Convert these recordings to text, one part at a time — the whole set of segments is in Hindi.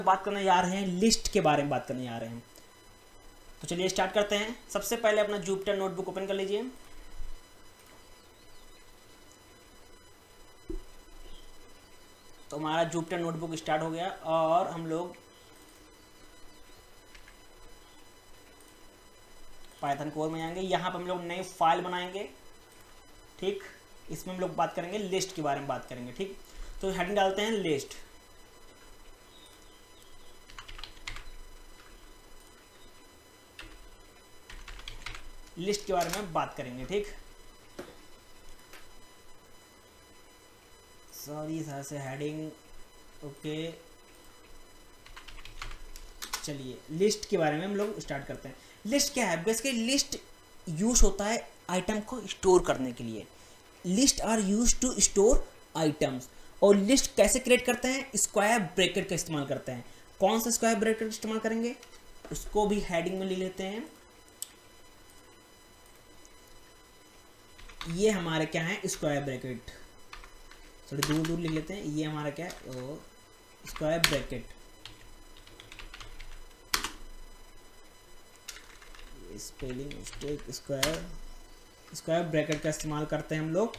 बात करने जा रहे हैं लिस्ट के बारे में बात करने जा रहे हैं। तो चलिए स्टार्ट करते हैं। सबसे पहले अपना जुपिटर नोटबुक ओपन कर लीजिए। तो हमारा जुपिटर नोटबुक स्टार्ट हो गया और हम लोग पाइथन कोर में आएंगे। यहाँ पर हम लोग नई फाइल बनाएंगे। ठीक, इसमें हम लोग बात करेंगे लिस्ट के बारे में बात करेंगे। ठीक, तो हेडिंग डालते हैं लिस्ट। लिस्ट के बारे में बात करेंगे। ठीक, सॉरी सर से हेडिंग ओके। चलिए लिस्ट के बारे में हम लोग स्टार्ट करते हैं। लिस्ट क्या है? बेसिकली लिस्ट यूज होता है आइटम को स्टोर करने के लिए। List are use to store items. और लिस्ट कैसे क्रिएट करते हैं? स्क्वायर ब्रैकेट का इस्तेमाल करते हैं। कौन सा स्क्वायर ब्रैकेट इस्तेमाल करेंगे उसको भी हेडिंग में ले लेते हैं। ये हमारे क्या है? Square bracket. थोड़ी दूर दूर लिख लेते हैं। ये हमारा क्या है? Square bracket. Spelling mistake. Square bracket का इस्तेमाल करते हैं हम लोग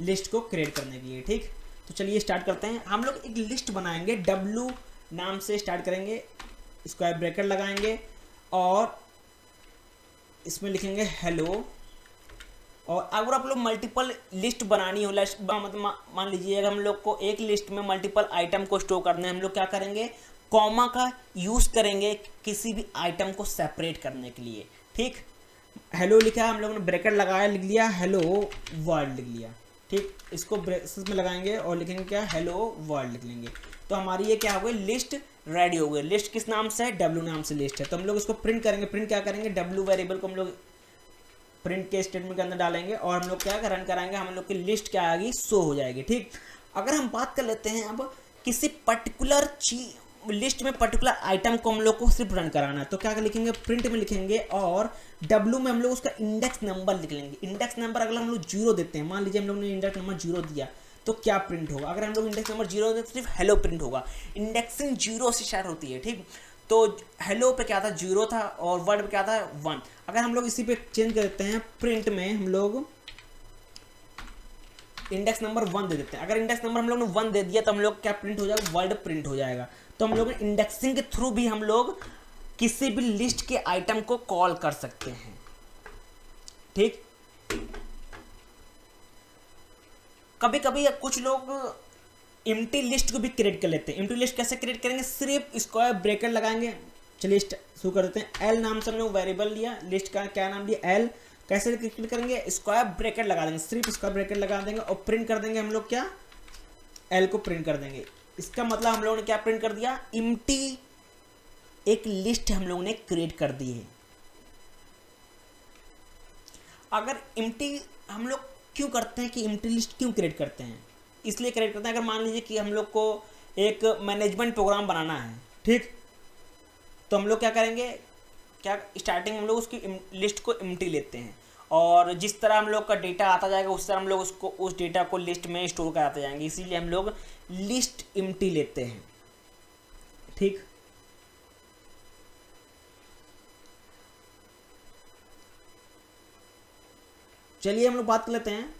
लिस्ट को क्रिएट करने के लिए। ठीक, तो चलिए स्टार्ट करते हैं। हम लोग एक लिस्ट बनाएंगे, W नाम से स्टार्ट करेंगे, स्क्वायर ब्रैकेट लगाएंगे और इसमें लिखेंगे हेलो। और अगर आप लोग मल्टीपल लिस्ट बनानी हो, मतलब मान लीजिए अगर हम लोग को एक लिस्ट में मल्टीपल आइटम को स्टोर करने हैं, हम लोग क्या करेंगे? कॉमा का यूज़ करेंगे किसी भी आइटम को सेपरेट करने के लिए। ठीक, हेलो लिखा है, हम लोगों ने ब्रैकेट लगाया, लिख लिया हेलो वर्ल्ड लिख लिया। ठीक, इसको ब्रेसेस में लगाएंगे और लिखेंगे क्या? हेलो वर्ल्ड लिख लेंगे। तो हमारी ये क्या हो गई? लिस्ट रेडी हो गई। लिस्ट किस नाम से है? W नाम से लिस्ट है। तो हम लोग इसको प्रिंट करेंगे। प्रिंट क्या करेंगे? W वेरिएबल को हम लोग प्रिंट के स्टेटमेंट के अंदर डालेंगे और हम लोग क्या रन कराएंगे, हम लोग की लिस्ट क्या आएगी? शो हो जाएगी। ठीक, अगर हम बात कर लेते हैं अब किसी पर्टिकुलर लिस्ट में पर्टिकुलर आइटम को हम लोग को सिर्फ रन कराना है, तो क्या लिखेंगे? प्रिंट में लिखेंगे और W में हम लोग उसका इंडेक्स नंबर लिख लेंगे। इंडेक्स नंबर अगर हम लोग 0 देते हैं, मान लीजिए हम लोग ने इंडेक्स नंबर 0 दिया, तो क्या प्रिंट होगा? अगर हम लोग इंडेक्स नंबर 0 देते तो सिर्फ हेलो प्रिंट होगा। इंडेक्सिंग 0 से स्टार्ट होती है। ठीक, तो हेलो पे क्या था? 0 था और वर्ड पे क्या था? 1। अगर हम लोग इसी पे चेंज कर देते हैं, प्रिंट में हम लोग इंडेक्स नंबर 1 दे देते हैं। अगर इंडेक्स नंबर हम लोग ने 1 दे दिया तो हम लोग क्या प्रिंट हो जाएगा? वर्ड प्रिंट हो जाएगा। तो हम लोग इंडेक्सिंग के थ्रू भी हम लोग किसी भी लिस्ट के आइटम को कॉल कर सकते हैं। ठीक, कभी कभी कुछ लोग एम्प्टी लिस्ट को भी क्रिएट कर लेते हैं। एम्प्टी लिस्ट कैसे क्रिएट करेंगे? सिर्फ स्क्वायर ब्रैकेट लगाएंगे। चलिए शुरू कर देते हैं। एल नाम से हम लोग वेरिएबल लिया, लिस्ट का क्या नाम लिया? एल। कैसे क्रिएट करेंगे? स्क्वायर ब्रैकेट लगा देंगे, सिर्फ स्क्वायर ब्रैकेट लगा देंगे और प्रिंट कर देंगे हम लोग क्या? एल को प्रिंट कर देंगे। इसका मतलब हम लोगों ने क्या प्रिंट कर दिया? एम्प्टी एक लिस्ट हम लोगों ने क्रिएट कर दी है। अगर एम्प्टी हम लोग क्यों करते हैं कि एम्प्टी लिस्ट क्यों क्रिएट करते हैं? इसलिए क्रिएट करते हैं, अगर मान लीजिए कि हम लोग को एक मैनेजमेंट प्रोग्राम बनाना है। ठीक, तो हम लोग क्या करेंगे? क्या स्टार्टिंग हम लोग उसकी लिस्ट को एम्प्टी लेते हैं और जिस तरह हम लोग का डेटा आता जाएगा उस तरह हम लोग उसको उस डेटा को लिस्ट में स्टोर कराते जाएंगे। इसीलिए हम लोग लिस्ट एम्प्टी लेते हैं। ठीक, चलिए हम लोग बात कर लेते हैं।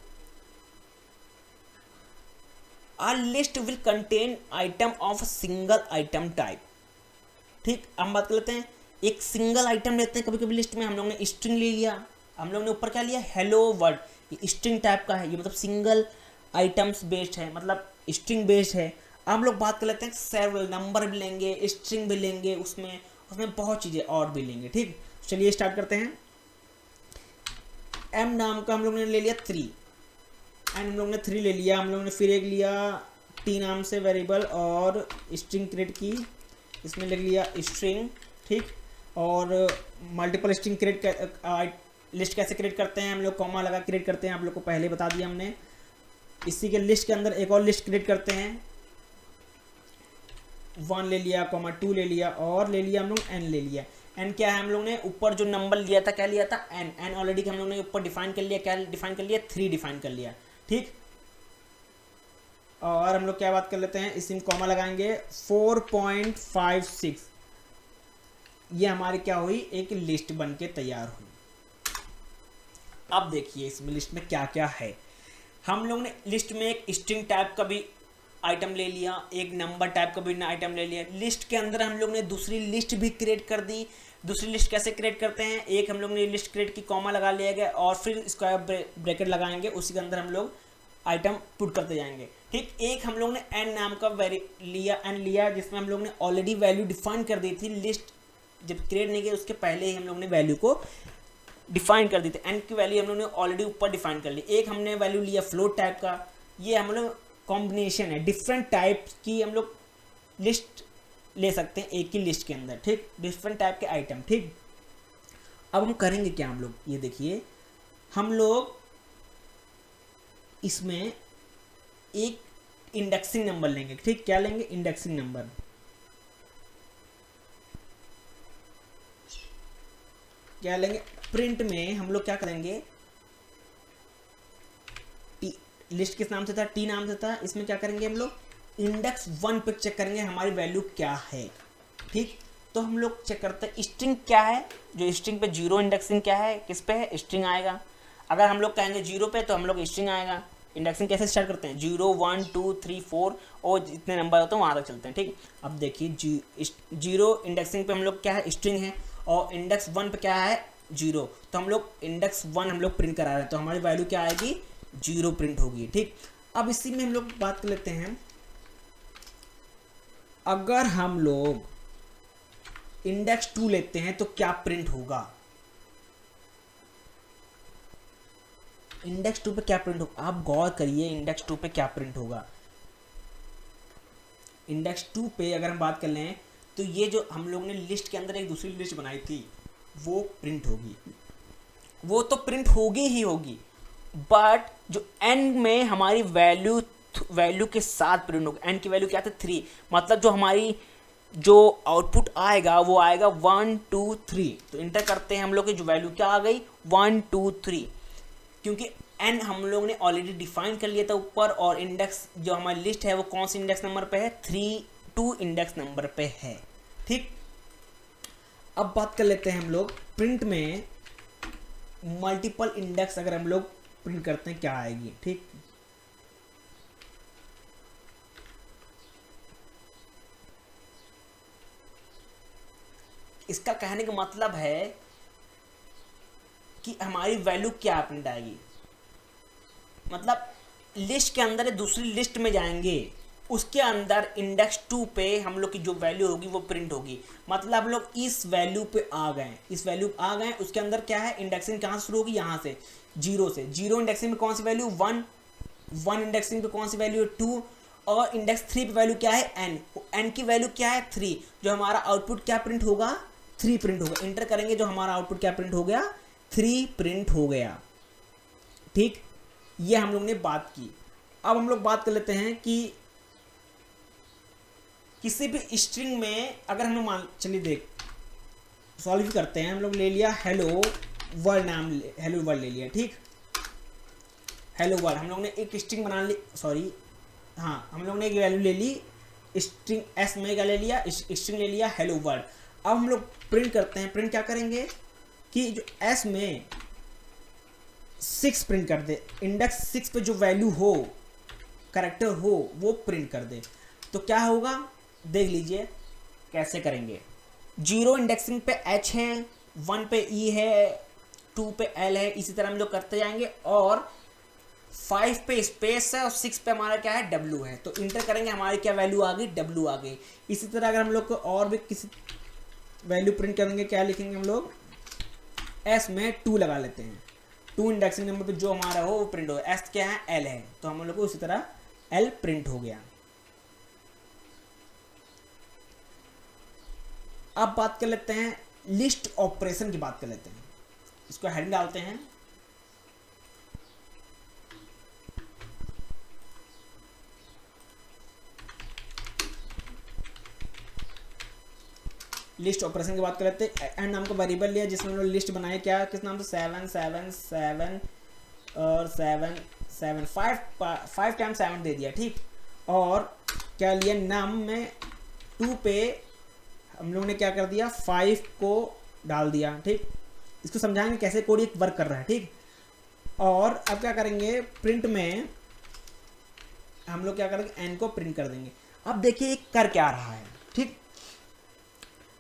A list will contain item of single item type। ठीक, हम बात कर लेते हैं। एक सिंगल आइटम लेते हैं कभी कभी लिस्ट में। हम लोग ने स्ट्रिंग ले लिया, हम लोग ने ऊपर क्या लिया? Hello word. ये स्ट्रिंग टाइप का है, ये मतलब सिंगल आइटम्स बेस्ड है, मतलब स्ट्रिंग बेस्ड है। हम लोग बात कर लेते हैं सेवरल, नंबर भी लेंगे, स्ट्रिंग भी लेंगे, उसमें बहुत चीज़ें और भी लेंगे। ठीक, चलिए स्टार्ट करते हैं। M नाम का हम लोग ने ले लिया 3 एंड हम लोग ने 3 ले लिया। हम लोग ने फिर एक लिया T नाम से वेरिएबल और स्ट्रिंग क्रिएट की, इसमें लिख लिया स्ट्रिंग। ठीक, और मल्टीपल स्ट्रिंग क्रिएट लिस्ट कैसे क्रिएट करते हैं? हम लोग कॉमा लगा क्रिएट करते हैं, आप लोग को पहले बता दिया हमने। इसी के लिस्ट के अंदर एक और लिस्ट क्रिएट करते हैं। 1 ले लिया, कॉमा 2 ले लिया और ले लिया हम लोग n ले लिया। n क्या है? हम लोग ने ऊपर जो नंबर लिया था क्या लिया था? n ऑलरेडी हम लोग ने ऊपर डिफाइन कर लिया। क्या डिफाइन कर लिया? 3 डिफाइन कर लिया। ठीक, और हम लोग क्या बात कर लेते हैं, इसी कॉमा लगाएंगे 4.56। ये हमारी क्या हुई, एक लिस्ट बन के तैयार हुई। अब देखिए इसमें लिस्ट में क्या क्या है। हम लोग ने लिस्ट में एक स्ट्रिंग टाइप का भी आइटम ले लिया, एक नंबर टाइप का भी आइटम ले लिया। लिस्ट के अंदर हम लोग ने दूसरी लिस्ट भी क्रिएट कर दी। दूसरी लिस्ट कैसे क्रिएट करते हैं, एक हम लोग ने लिस्ट क्रिएट की, कॉमा लगा लिया गया और फिर स्क्वायर ब्रैकेट लगाएंगे, उसी के अंदर हम लोग आइटम पुट करते जाएंगे। ठीक, एक हम लोग ने एन नाम का एन लिया जिसमें हम लोग ने ऑलरेडी वैल्यू डिफाइन कर दी थी। लिस्ट जब क्रिएट नहीं किया उसके पहले ही हम लोग ने वैल्यू को डिफाइन कर दी थी। एन की वैल्यू हम लोग ने ऑलरेडी ऊपर डिफाइन कर ली। एक हमने वैल्यू लिया फ्लोट टाइप का, ये हम लोग कॉम्बिनेशन है, डिफरेंट टाइप की हम लोग लिस्ट ले सकते हैं एक ही लिस्ट के अंदर। ठीक, डिफरेंट टाइप के आइटम। ठीक, अब हम करेंगे क्या, हम लोग ये देखिए, हम लोग इसमें एक इंडेक्सिंग नंबर लेंगे। ठीक, क्या लेंगे, इंडेक्सिंग नंबर। क्या लेंगे, प्रिंट में हम लोग क्या करेंगे, लिस्ट किस नाम से था, टी नाम से था, इसमें क्या करेंगे हम लोग इंडेक्स 1 पे चेक करेंगे हमारी वैल्यू क्या है। ठीक, तो हम लोग चेक करते हैं स्ट्रिंग क्या है, जो स्ट्रिंग पे 0 इंडेक्सिंग क्या है, किस पे है, स्ट्रिंग आएगा। अगर हम लोग कहेंगे 0 पे तो हम लोग स्ट्रिंग आएगा। इंडेक्सिंग कैसे स्टार्ट करते हैं, 0 1 2 3 4 और जितने नंबर होते हैं वहाँ तक चलते हैं। ठीक, अब देखिए 0 इंडेक्सिंग पे हम लोग क्या है, स्ट्रिंग है, और इंडेक्स 1 पे क्या है, 0। तो हम लोग इंडेक्स 1 हम लोग प्रिंट करा रहे हैं, तो हमारी वैल्यू क्या आएगी, 0 प्रिंट होगी। ठीक, अब इसी में हम लोग बात कर लेते हैं, अगर हम लोग इंडेक्स 2 लेते हैं तो क्या प्रिंट होगा, इंडेक्स 2 पे क्या प्रिंट होगा, आप गौर करिए इंडेक्स 2 पे क्या प्रिंट होगा। इंडेक्स 2 पे अगर हम बात कर लें तो ये जो हम लोग ने लिस्ट के अंदर एक दूसरी लिस्ट बनाई थी वो प्रिंट होगी, वो तो प्रिंट होगी ही होगी, बट जो एन में हमारी वैल्यू के साथ प्रिंट होगा। एन की वैल्यू क्या था, 3, मतलब जो हमारी जो आउटपुट आएगा वो आएगा 1 2 3। तो इंटर करते हैं हम लोग की जो वैल्यू क्या आ गई, 1 2 3, क्योंकि एन हम लोग ने ऑलरेडी डिफाइन कर लिया था ऊपर, और इंडेक्स जो हमारी लिस्ट है वो कौन सी इंडेक्स नंबर पे है, 2 इंडेक्स नंबर पे है। ठीक, अब बात कर लेते हैं हम लोग प्रिंट में मल्टीपल इंडेक्स अगर हम लोग प्रिंट करते हैं क्या आएगी। ठीक, इसका कहने का मतलब है कि हमारी वैल्यू क्या प्रिंट आएगी, मतलब लिस्ट के अंदर दूसरी लिस्ट में जाएंगे, उसके अंदर इंडेक्स 2 पे हम लोग की जो वैल्यू होगी वो प्रिंट होगी। मतलब हम लोग इस वैल्यू पे आ गए, इस वैल्यू आ गए, उसके अंदर क्या है, इंडेक्सिंग कहाँ से शुरू होगी, यहाँ से 0 से। 0 इंडेक्सिंग में कौन सी वैल्यू, 1 1 इंडेक्सिंग पे कौन सी वैल्यू है, 2, और इंडेक्स 3 पे वैल्यू क्या है, n n की वैल्यू क्या है, 3। जो हमारा आउटपुट क्या प्रिंट होगा, 3 प्रिंट होगा। इंटर करेंगे जो हमारा आउटपुट क्या प्रिंट हो गया, 3 प्रिंट हो गया। ठीक, ये हम लोग ने बात की। अब हम लोग बात कर लेते हैं कि किसी भी स्ट्रिंग में अगर हम लोग मान, चलिए देख सॉल्व करते हैं। हम लोग ले लिया हेलो वर्ल्ड नाम, हेलो वर्ल्ड ले लिया। ठीक, हेलो वर्ल्ड हम लोग ने एक स्ट्रिंग बना ली, सॉरी हाँ, हम लोग ने एक वैल्यू ले ली, स्ट्रिंग एस में क्या ले लिया, स्ट्रिंग ले लिया हेलो वर्ल्ड। अब हम लोग प्रिंट करते हैं। प्रिंट क्या करेंगे कि जो एस में 6 प्रिंट कर दे, इंडेक्स 6 पे जो वैल्यू हो, कैरेक्टर हो, वो प्रिंट कर दे। तो क्या होगा, देख लीजिए कैसे करेंगे। 0 इंडेक्सिंग पे H है, 1 पे E है, 2 पे L है, इसी तरह हम लोग करते जाएंगे, और 5 पे स्पेस है और 6 पे हमारा क्या है, W है। तो इंटर करेंगे, हमारी क्या वैल्यू आ गई, W आ गई। इसी तरह अगर हम लोग को और भी किसी वैल्यू प्रिंट करेंगे, क्या लिखेंगे हम लोग, S में 2 लगा लेते हैं, 2 इंडेक्सिंग नंबर पे जो हमारा हो वो प्रिंट हो। S क्या है, L है, तो हम लोग को उसी तरह L प्रिंट हो गया। अब बात कर लेते हैं लिस्ट ऑपरेशन की बात कर लेते हैं। इसको हेडिंग डालते हैं, लिस्ट ऑपरेशन की बात कर लेते हैं। एंड नाम का वेरिएबल लिया जिसमें हम लोग लिस्ट बनाए, क्या किस नाम से, 7 7 7 और 7 7 5 टाइम 7 दे दिया। ठीक, और क्या लिया, नम में 2 पे हम लोग ने क्या कर दिया, 5 को डाल दिया। ठीक, इसको समझाएंगे कैसे कोड ये वर्क कर रहा है। ठीक, और अब क्या करेंगे, प्रिंट में हम लोग क्या करेंगे, एन को प्रिंट कर देंगे। अब देखिए एक कर क्या रहा है। ठीक,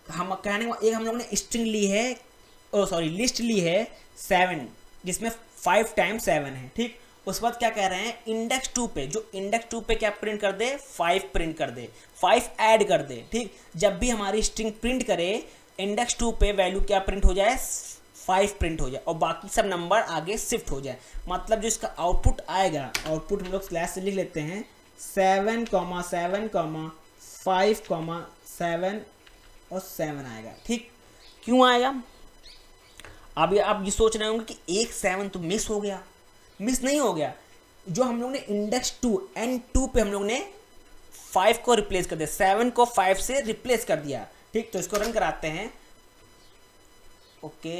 हम कहने को एक हम लोग ने स्ट्रिंग ली है, ओ सॉरी लिस्ट ली है 7, जिसमें 5 टाइम्स 7 है। ठीक, उस बाद क्या कह रहे हैं, इंडेक्स 2 पे, जो इंडेक्स 2 पे क्या प्रिंट कर दे, 5 प्रिंट कर दे, 5 ऐड कर दे। ठीक, जब भी हमारी स्ट्रिंग प्रिंट करे इंडेक्स 2 पे वैल्यू क्या प्रिंट हो जाए, 5 प्रिंट हो जाए और बाकी सब नंबर आगे शिफ्ट हो जाए। मतलब जो इसका आउटपुट आएगा, आउटपुट हम लोग स्लैश से लिख लेते हैं 7, 7, 5, 7 और 7 आएगा। ठीक, क्यों आएगा, अभी आप ये सोच रहे होंगे कि एक 7 तो मिस हो गया। मिस नहीं हो गया, जो हम लोग ने इंडेक्स 2 N2 पे हम लोग ने 5 को रिप्लेस कर दिया, 7 को 5 से रिप्लेस कर दिया। ठीक, तो इसको रन कराते हैं। ओके,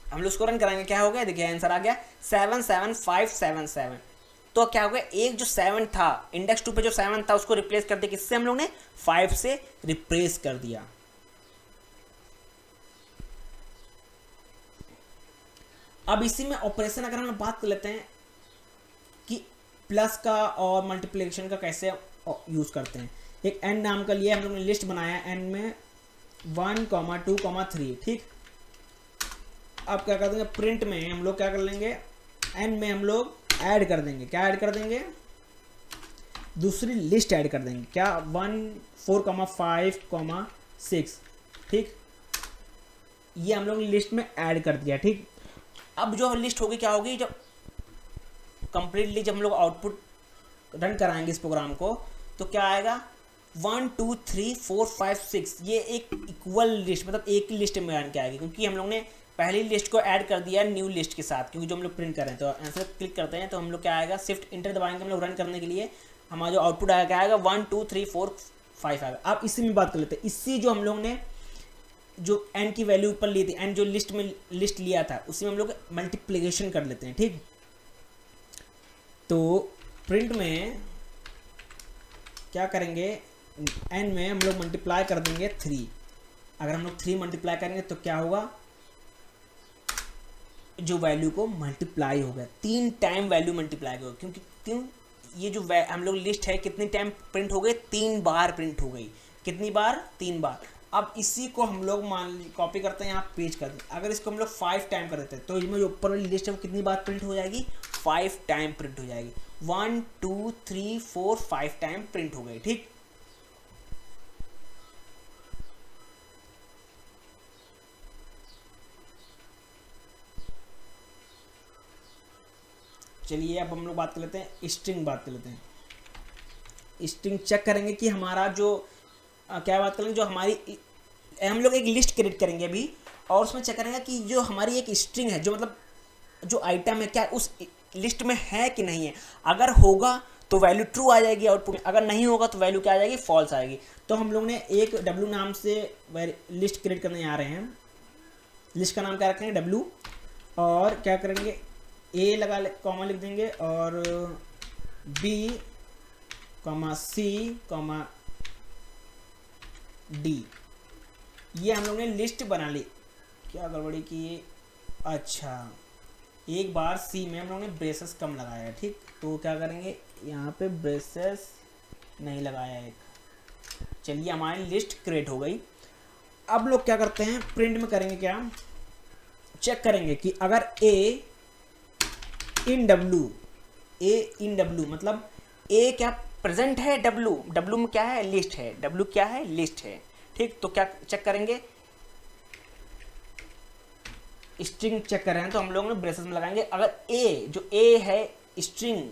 हम लोग इसको रन कराएंगे, क्या हो गया, देखिए आंसर आ गया 7, 7, 5, 7, 7। तो क्या हो गया, एक जो 7 था इंडेक्स 2 पे जो 7 था उसको रिप्लेस कर दिया, किससे, हम लोग ने 5 से रिप्लेस कर दिया। अब इसी में ऑपरेशन अगर हम बात कर लेते हैं कि प्लस का और मल्टीप्लिकेशन का कैसे यूज करते हैं। एक एन नाम का लिया हम लोग ने लिस्ट बनाया, एन में 1, 2, 3। ठीक, अब क्या कर देंगे, प्रिंट में हम लोग क्या कर लेंगे, एन में हम लोग ऐड कर देंगे, क्या ऐड कर देंगे, दूसरी लिस्ट ऐड कर देंगे, क्या 1, 4, 5, 6। ठीक, ये हम लोग लिस्ट में ऐड कर दिया। ठीक, अब जो लिस्ट होगी क्या होगी, जब कंप्लीटली जब हम लोग आउटपुट रन कराएंगे इस प्रोग्राम को, तो क्या आएगा, 1, 2, 3, 4, 5, 6, ये एक इक्वल लिस्ट, मतलब एक ही लिस्ट में रन के आएगी, क्योंकि हम लोग ने पहली लिस्ट को ऐड कर दिया न्यू लिस्ट के साथ, क्योंकि जो हम लोग प्रिंट कर रहे हैं। तो आंसर क्लिक करते हैं तो हम लोग क्या आएगा, शिफ्ट इंटर दबाएंगे हम लोग रन करने के लिए, हमारा जो आउटपुट आएगा क्या आएगा, 1, 2, 3, 4, 5 आएगा। अब इसी में बात कर लेते हैं, इसी जो हम लोग ने जो एन की वैल्यू ऊपर ली थी, एन जो लिस्ट में लिस्ट लिया था, उसी में हम लोग मल्टीप्लिकेशन कर लेते हैं। ठीक, तो प्रिंट में क्या करेंगे, एन में हम लोग मल्टीप्लाई कर देंगे 3। अगर हम लोग 3 मल्टीप्लाई करेंगे तो क्या होगा, जो वैल्यू को मल्टीप्लाई हो गया, 3 टाइम वैल्यू मल्टीप्लाई हो, क्योंकि क्यों, ये जो हम लोग लिस्ट है कितनी टाइम प्रिंट हो गई, 3 बार प्रिंट हो गई। कितनी बार, 3 बार। अब इसी को हम लोग मान ली कॉपी करते हैं, यहाँ पेज कर दें। अगर इसको हम लोग 5 टाइम कर देते हैं तो इसमें जो ऊपर वाली लिस्ट है वो कितनी बार प्रिंट हो जाएगी, 5 टाइम प्रिंट हो जाएगी। 1, 2, 3, 4, 5 टाइम प्रिंट हो गई। ठीक, चलिए अब हम लोग बात कर लेते हैं स्ट्रिंग, बात कर लेते हैं स्ट्रिंग। चेक करेंगे कि हमारा जो क्या बात करेंगे, जो हमारी हम लोग एक लिस्ट क्रिएट करेंगे अभी, और उसमें चेक करेंगे कि जो हमारी एक स्ट्रिंग है, जो मतलब जो आइटम है, क्या उस लिस्ट में है कि नहीं है। अगर होगा तो वैल्यू ट्रू आ जाएगी आउटपुट, अगर नहीं होगा तो वैल्यू क्या आ जाएगी, फॉल्स आएगी। तो हम लोग ने एक डब्ल्यू नाम से लिस्ट क्रिएट करने आ रहे हैं, लिस्ट का नाम क्या रखेंगे, डब्ल्यू, और क्या करेंगे, ए लगा कॉमा लिख देंगे, और बी, सी, डी। ये हम लोग ने लिस्ट बना ली। क्या गड़बड़ी की, अच्छा एक बार सी में हम लोग ने ब्रेसेस कम लगाया है। ठीक, तो क्या करेंगे, यहाँ पे ब्रेसेस नहीं लगाया एक। चलिए हमारी लिस्ट क्रिएट हो गई। अब लोग क्या करते हैं, प्रिंट में करेंगे क्या, चेक करेंगे कि अगर ए इन डब्ल्यू मतलब ए क्या प्रेजेंट है, डब्ल्यू में क्या है, लिस्ट है, डब्ल्यू क्या है, लिस्ट है। ठीक, तो क्या चेक करेंगे, स्ट्रिंग चेक कर रहे हैं तो हम लोग ने ब्रेसेस में लगाएंगे। अगर ए, जो ए है स्ट्रिंग,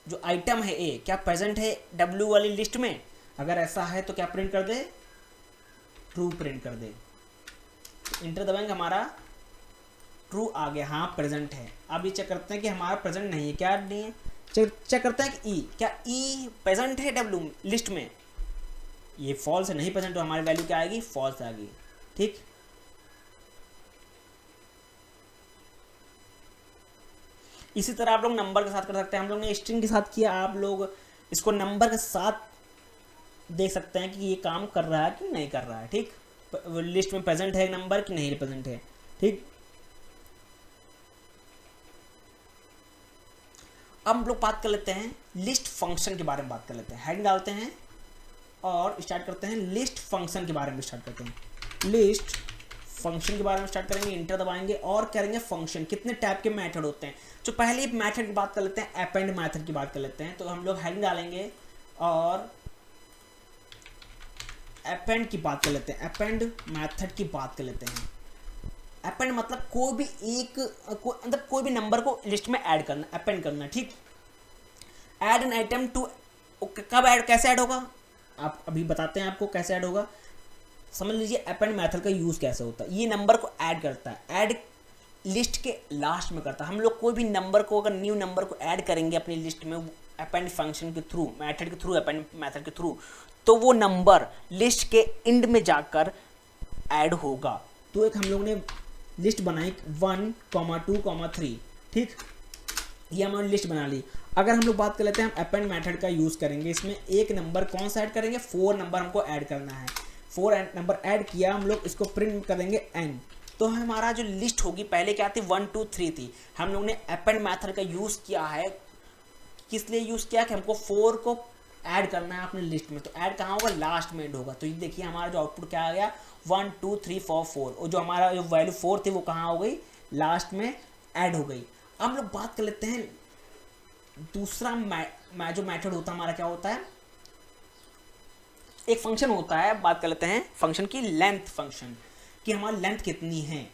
जो आइटम है ए, क्या प्रेजेंट है डब्ल्यू वाली लिस्ट में, अगर ऐसा है तो क्या प्रिंट कर दे, ट्रू प्रिंट कर दे। इंटर दबाएंगे, हमारा ट्रू आ गया, हाँ प्रेजेंट है। अब ये चेक करते हैं कि हमारा प्रेजेंट नहीं है, क्या नहीं है, चेक करते हैं कि ई, क्या ई प्रेजेंट है डब्ल्यू लिस्ट में, ये फॉल्स है, नहीं प्रेजेंट, तो हमारी वैल्यू क्या आएगी, फॉल्स आ गई। ठीक, इसी तरह आप लोग नंबर के साथ कर सकते हैं, हम लोग ने स्ट्रिंग के साथ किया, आप लोग इसको नंबर के साथ देख सकते हैं कि ये काम कर रहा है कि नहीं कर रहा है। ठीक, लिस्ट में प्रेजेंट है नंबर कि नहीं प्रेजेंट है। ठीक, अब हम लोग बात कर लेते हैं लिस्ट फंक्शन के बारे में, बात कर लेते हैं। हेडिंग डालते हैं और स्टार्ट करते हैं लिस्ट फंक्शन के बारे में स्टार्ट करते हैं। लिस्ट फंक्शन के बारे में स्टार्ट करेंगे, इंटर दबाएंगे और करेंगे फंक्शन। कितने टाइप के मेथड होते हैं, जो पहले मेथड की बात कर लेते हैं, अपेंड मेथड की बात कर लेते हैं। तो हम लोग हेडिंग डालेंगे और अपेंड की बात कर लेते हैं, अपेंड मेथड की बात कर लेते हैं। अपेंड मतलब कोई भी एक मतलब कोई भी नंबर को लिस्ट में ऐड करना, अपेंड करना। ठीक, ऐड एन आइटम टू, कब ऐड, कैसे ऐड होगा, आप अभी बताते हैं आपको कैसे ऐड होगा। समझ लीजिए अपेंड मेथड का यूज़ कैसे होता है। ये नंबर को ऐड करता है, ऐड लिस्ट के लास्ट में करता है। हम लोग कोई भी नंबर को, अगर न्यू नंबर को ऐड करेंगे अपनी लिस्ट में अपेंड फंक्शन के थ्रू, मेथड के थ्रू, अपेंड मेथड के थ्रू, तो वो नंबर लिस्ट के एंड में जाकर ऐड होगा। तो एक हम लोग ने लिस्ट बनाई 1, 2, 3। ठीक, ये हमने लिस्ट बना ली। अगर हम लोग बात कर लेते हैं, हम अपेंड मेथड का यूज़ करेंगे, इसमें एक नंबर कौन सा ऐड करेंगे, 4 नंबर हमको ऐड करना है। 4 नंबर ऐड किया, हम लोग इसको प्रिंट करेंगे n। तो हमारा जो लिस्ट होगी, पहले क्या थी 1, 2, 3 थी, हम लोग ने अपेंड मेथड का यूज़ किया है। किस लिए यूज़ किया कि हमको 4 को ऐड करना है अपने लिस्ट में। तो ऐड कहाँ होगा, लास्ट में ऐड होगा। तो ये देखिए हमारा जो आउटपुट क्या आ गया, 1, 2, 3, 4, 4, और जो हमारा जो वैल्यू 4 थी वो कहाँ हो गई, लास्ट में ऐड हो गई। अब हम लोग बात कर लेते हैं दूसरा जो मेथड होता है हमारा, क्या होता है, एक फंक्शन होता है। बात कर लेते हैं फंक्शन की, लेंथ फंक्शन, कि हमारी लेंथ कितनी है।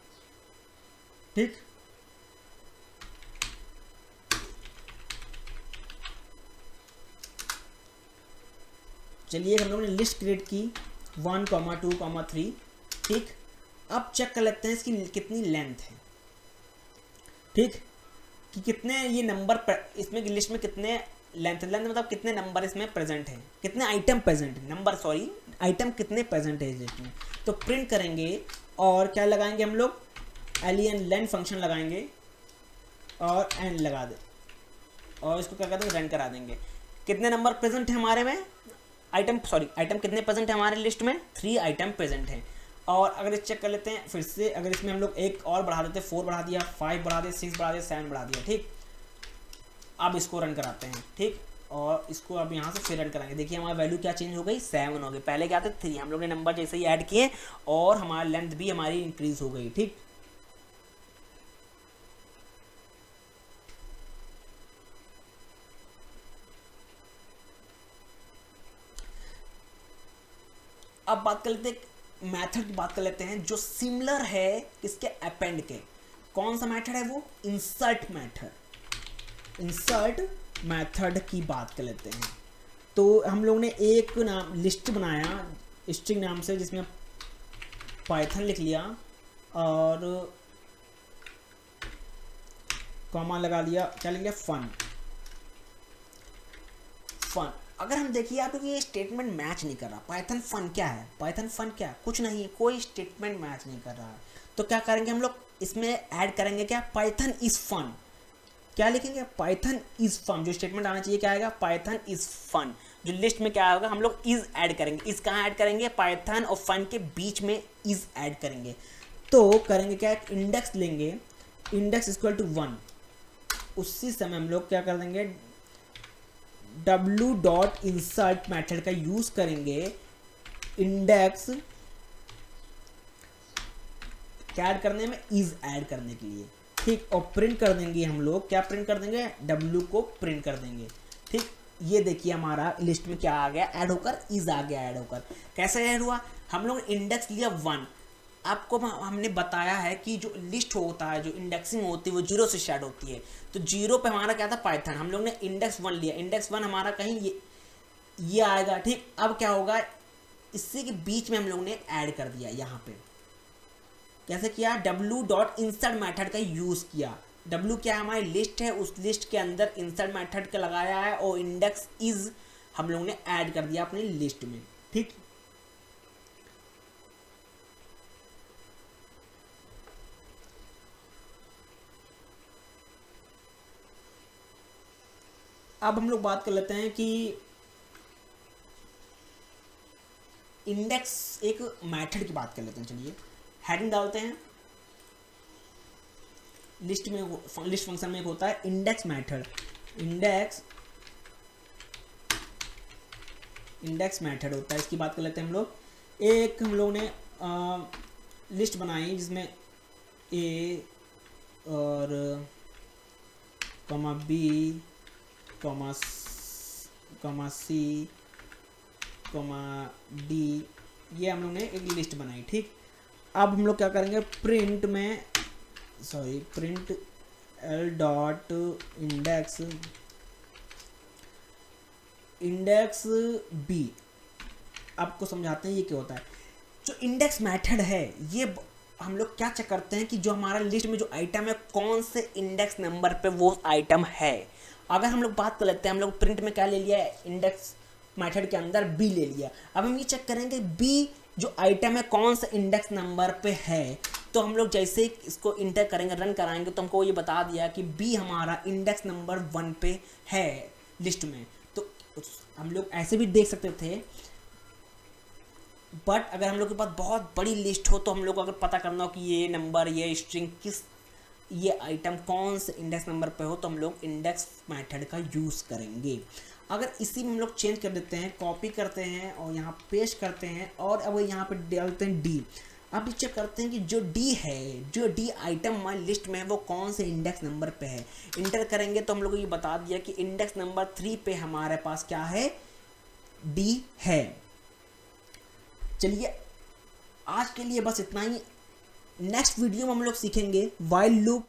ठीक, चलिए हम लोगों ने लिस्ट क्रिएट की 1, 2, 3। ठीक, अब चेक कर लेते हैं इसकी कितनी लेंथ है। ठीक, कि कितने ये नंबर इसमें लिस्ट में कितने लेंथ मतलब कितने नंबर इसमें प्रेजेंट है, कितने आइटम प्रेजेंट है, नंबर सॉरी आइटम कितने प्रेजेंट है इस लिस्ट में। तो प्रिंट करेंगे और क्या लगाएंगे हम लोग, len लेंथ फंक्शन लगाएंगे और एन लगा दे और इसको क्या कहते हैं, रन करा देंगे। कितने नंबर प्रेजेंट है हमारे में, आइटम कितने प्रेजेंट है हमारे लिस्ट में, 3 आइटम प्रेजेंट है। और अगर इस चेक कर लेते हैं फिर से, अगर इसमें हम लोग एक और बढ़ा देते, 4 बढ़ा दिया, 5 बढ़ा दिया, 6 बढ़ा दिया, 7 बढ़ा दिया। ठीक, अब इसको रन कराते हैं। ठीक, और इसको अब यहाँ से फिर रन कराएंगे। देखिए हमारी वैल्यू क्या चेंज हो गई, 7 हो गई। पहले क्या थे 3, हम लोग ने नंबर जैसे ही ऐड किए और हमारा लेंथ भी हमारी इंक्रीज हो गई। ठीक, अब बात कर लेते हैं मेथड की, बात कर लेते हैं जो सिमिलर है इसके अपेंड के। कौन सा मेथड है वो, इंसर्ट मेथड। इंसर्ट मेथड की बात कर लेते हैं। तो हम लोग ने एक नाम लिस्ट बनाया स्ट्रिंग नाम से, जिसमें पाइथन लिख लिया और कॉमा लगा दिया, क्या लेंगे, फन। अगर हम देखिए आप ये स्टेटमेंट मैच नहीं कर रहा, पाइथन फन क्या है, पाइथन फन क्या है, कुछ नहीं, कोई स्टेटमेंट मैच नहीं कर रहा है। तो क्या करेंगे हम लोग, इसमें ऐड करेंगे क्या, पाइथन इज फन। क्या लिखेंगे, पाइथन इज फन। जो स्टेटमेंट आना चाहिए क्या आएगा, पाइथन इज फन। जो लिस्ट में क्या होगा, हम लोग इज ऐड करेंगे। इज कहाँ ऐड करेंगे, पाइथन और फन के बीच में इज ऐड करेंगे। तो करेंगे क्या, एक इंडेक्स लेंगे, इंडेक्स इक्वल टू 1। उसी समय हम लोग क्या कर देंगे, w.insert मेथड का यूज करेंगे इंडेक्स क्या ऐड करने में, इज ऐड करने के लिए। ठीक, और प्रिंट कर देंगे हम लोग, क्या प्रिंट कर देंगे, w को प्रिंट कर देंगे। ठीक, ये देखिए हमारा लिस्ट में क्या आ गया, ऐड होकर इज आ गया। ऐड होकर कैसे ऐड हुआ, हम लोग इंडेक्स लिया 1। आपको हमने बताया है कि जो लिस्ट होता है, जो इंडेक्सिंग होती है वो 0 से स्टार्ट होती है। तो 0 पे हमारा क्या था, पाइथन। हम लोग ने इंडेक्स 1 लिया, इंडेक्स 1 हमारा कहीं ये आएगा। ठीक, अब क्या होगा, इसी के बीच में हम लोग ने ऐड कर दिया। यहाँ पे कैसे किया, w.insert मेथड का यूज किया। w क्या हमारी लिस्ट है, उस लिस्ट के अंदर इंसर्ट मेथड का लगाया है और इंडेक्स इज हम लोग ने ऐड कर दिया अपनी लिस्ट में। ठीक, अब हम लोग बात कर लेते हैं कि इंडेक्स एक मेथड की बात कर लेते हैं। चलिए हेडिंग डालते हैं। लिस्ट फंक्शन में एक होता है इंडेक्स मेथड। इंडेक्स मेथड होता है, इसकी बात कर लेते हैं हम लोग। एक हम लोगों ने लिस्ट बनाई जिसमें ए और comma B comma C comma D, ये हम लोग ने एक लिस्ट बनाई। ठीक, अब हम लोग क्या करेंगे, print L dot index B. आपको समझाते हैं ये क्या होता है। जो इंडेक्स मेथड है ये हम लोग क्या चेक करते हैं कि जो हमारा लिस्ट में जो आइटम है कौन से इंडेक्स नंबर पे वो आइटम है। अगर हम लोग बात कर लेते हैं, हम लोग प्रिंट में क्या ले लिया है, इंडेक्स मेथड के अंदर बी ले लिया। अब हम ये चेक करेंगे बी जो आइटम है कौन सा इंडेक्स नंबर पे है। तो हम लोग जैसे इसको इंटर करेंगे, रन कराएंगे, तो हमको ये बता दिया कि बी हमारा इंडेक्स नंबर 1 पे है लिस्ट में। तो हम लोग ऐसे भी देख सकते थे, बट अगर हम लोग के पास बहुत बड़ी लिस्ट हो तो हम लोग को अगर पता करना हो कि ये नंबर, ये स्ट्रिंग ये आइटम कौन से इंडेक्स नंबर पे हो, तो हम लोग इंडेक्स मेथड का यूज़ करेंगे। अगर इसी में हम लोग चेंज कर देते हैं, कॉपी करते हैं और यहाँ पेस्ट करते हैं और अब यहाँ पे डालते हैं डी। अब चेक करते हैं कि जो डी आइटम हमारी लिस्ट में है वो कौन से इंडेक्स नंबर पे है। इंटर करेंगे तो हम लोग को ये बता दिया कि इंडेक्स नंबर 3 पे हमारे पास क्या है, डी है। चलिए आज के लिए बस इतना ही। नेक्स्ट वीडियो में हम लोग सीखेंगे व्हाइल लूप